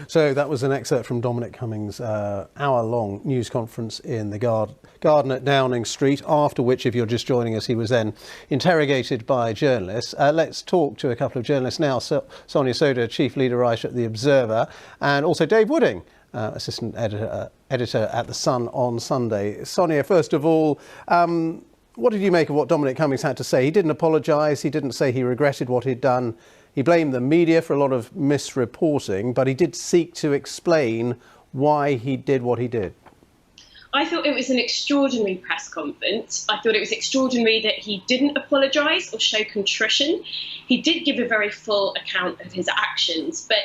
So that was an excerpt from Dominic Cummings' hour-long news conference in the garden at Downing Street, after which, if you're just joining us, he was then interrogated by journalists. Let's talk to a couple of journalists now. Sonia Sodha, chief leader writer at The Observer, and also Dave Wooding, assistant editor at The Sun on Sunday. Sonia, first of all, what did you make of what Dominic Cummings had to say? He didn't apologise. He didn't say he regretted what he'd done. He blamed the media for a lot of misreporting, but he did seek to explain why he did what he did. I thought it was an extraordinary press conference. I thought it was extraordinary that he didn't apologise or show contrition. He did give a very full account of his actions, but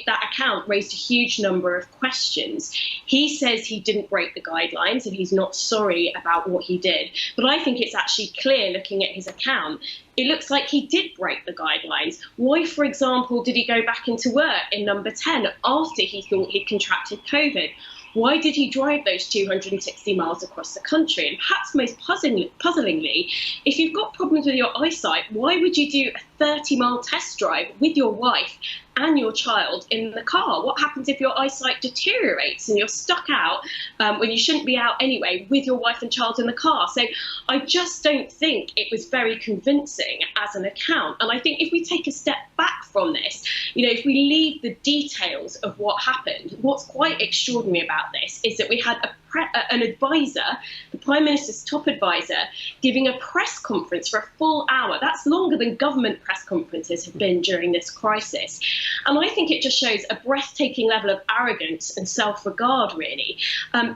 that account raised a huge number of questions. He says he didn't break the guidelines and he's not sorry about what he did. But I think it's actually clear, looking at his account, it looks like he did break the guidelines. Why, for example, did he go back into work in number 10 after he thought he'd contracted COVID? Why did he drive those 260 miles across the country? And perhaps most puzzlingly, if you've got problems with your eyesight, why would you do a 30-mile test drive with your wife and your child in the car? What happens if your eyesight deteriorates and you're stuck out when you shouldn't be out anyway with your wife and child in the car? So I just don't think it was very convincing as an account. And I think if we take a step back from this, if we leave the details of what happened, what's quite extraordinary about this is that we had an advisor, the Prime Minister's top advisor, giving a press conference for a full hour. That's longer than government press conferences have been during this crisis. And I think it just shows a breathtaking level of arrogance and self-regard, really.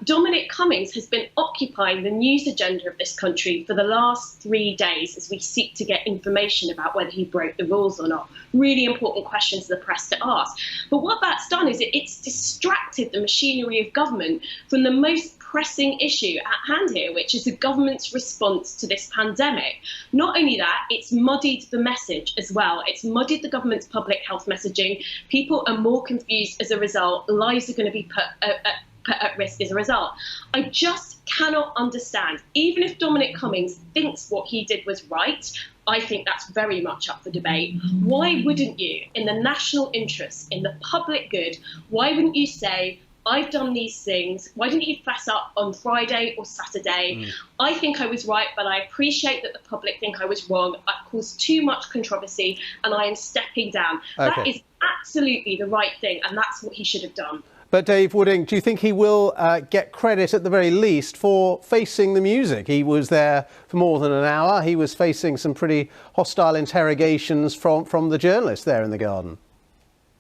Dominic Cummings has been occupying the news agenda of this country for the last 3 days as we seek to get information about whether he broke the rules or not. Really important questions for the press to ask. But what that's done is it's distracted the machinery of government from the most pressing issue at hand here, which is the government's response to this pandemic. Not only that, it's muddied the message as well. It's muddied the government's public health messaging. People are more confused as a result. Lives are going to be put at risk as a result. I just cannot understand, even if Dominic Cummings thinks what he did was right, I think that's very much up for debate. Why wouldn't you, in the national interest, in the public good, why wouldn't you say, I've done these things, why didn't you fess up on Friday or Saturday? I think I was right, but I appreciate that the public think I was wrong. I've caused too much controversy and I am stepping down. Okay. That is absolutely the right thing, and that's what he should have done. But Dave Wooding, do you think he will get credit at the very least for facing the music? He was there for more than an hour. He was facing some pretty hostile interrogations from the journalists there in the garden.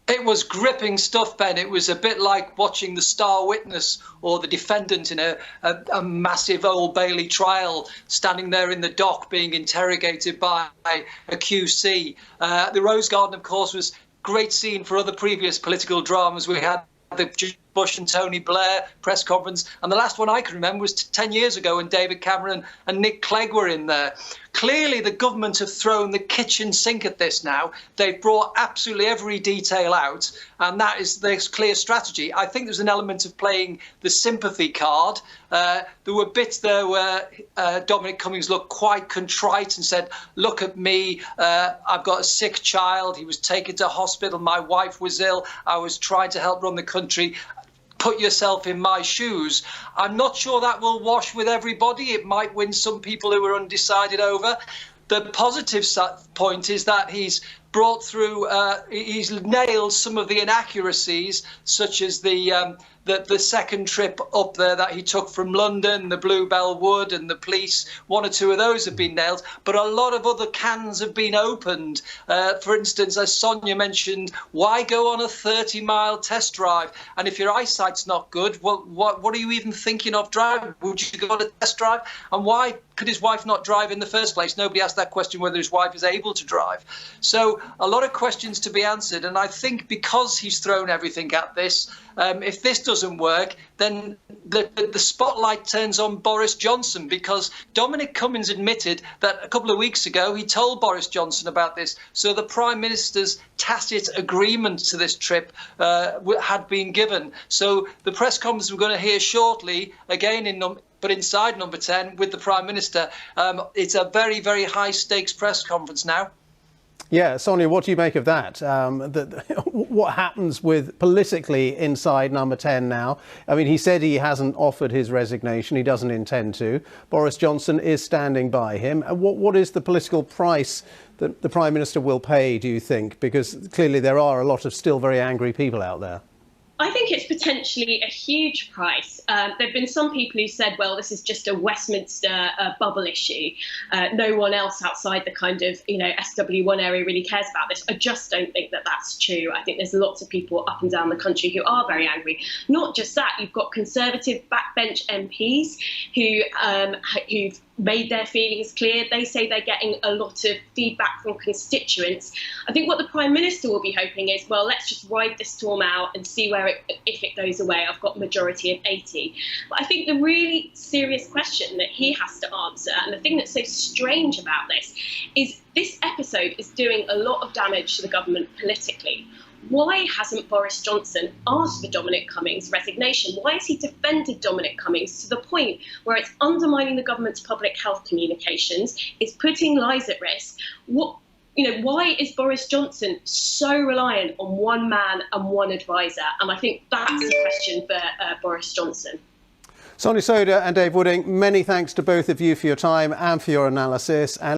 It was gripping stuff, Ben. It was a bit like watching the star witness or the defendant in a massive Old Bailey trial, standing there in the dock being interrogated by a QC. The Rose Garden, of course, was a great scene for other previous political dramas. We had the Bush and Tony Blair press conference, and the last one I can remember was 10 years ago when David Cameron and Nick Clegg were in there. Clearly, the government have thrown the kitchen sink at this now. They've brought absolutely every detail out, and that is their clear strategy. I think there's an element of playing the sympathy card. There were bits there where Dominic Cummings looked quite contrite and said, look at me, I've got a sick child, he was taken to hospital, my wife was ill, I was trying to help run the country. Put yourself in my shoes. I'm not sure that will wash with everybody. It might win some people who are undecided over. The positive point is that he's brought through, he's nailed some of the inaccuracies, such as the second trip up there that he took from London, the Bluebell Wood and the police. One or two of those have been nailed, but a lot of other cans have been opened. For instance, as Sonia mentioned, why go on a 30-mile test drive? And if your eyesight's not good, well, what are you even thinking of driving? Would you go on a test drive? And why could his wife not drive in the first place? Nobody asked that question, whether his wife is able to drive. So a lot of questions to be answered. And I think because he's thrown everything at this, if this doesn't work, then the spotlight turns on Boris Johnson, because Dominic Cummings admitted that a couple of weeks ago he told Boris Johnson about this. So the Prime Minister's tacit agreement to this trip had been given. So the press conference we're going to hear shortly, again but inside number 10 with the Prime Minister, it's a very, very high stakes press conference now. Yeah, Sonia, what do you make of that? What happens with politically inside Number 10 now? I mean, he said he hasn't offered his resignation. He doesn't intend to. Boris Johnson is standing by him. What is the political price that the Prime Minister will pay, do you think? Because clearly there are a lot of still very angry people out there. I think it's potentially a huge price. There have been some people who said, well, this is just a Westminster bubble issue. No one else outside the kind of, SW1 area really cares about this. I just don't think that that's true. I think there's lots of people up and down the country who are very angry. Not just that, you've got Conservative backbench MPs who've made their feelings clear. They say they're getting a lot of feedback from constituents. I think what the Prime Minister will be hoping is, well, let's just ride this storm out and see if it goes away. I've got a majority of 80. But I think the really serious question that he has to answer, and the thing that's so strange about this episode is doing a lot of damage to the government politically. Why hasn't Boris Johnson asked for Dominic Cummings' resignation? Why has he defended Dominic Cummings to the point where it's undermining the government's public health communications, it's putting lives at risk? Why is Boris Johnson so reliant on one man and one advisor? And I think that's the question for Boris Johnson. Sonia Sodha and Dave Wooding, many thanks to both of you for your time and for your analysis.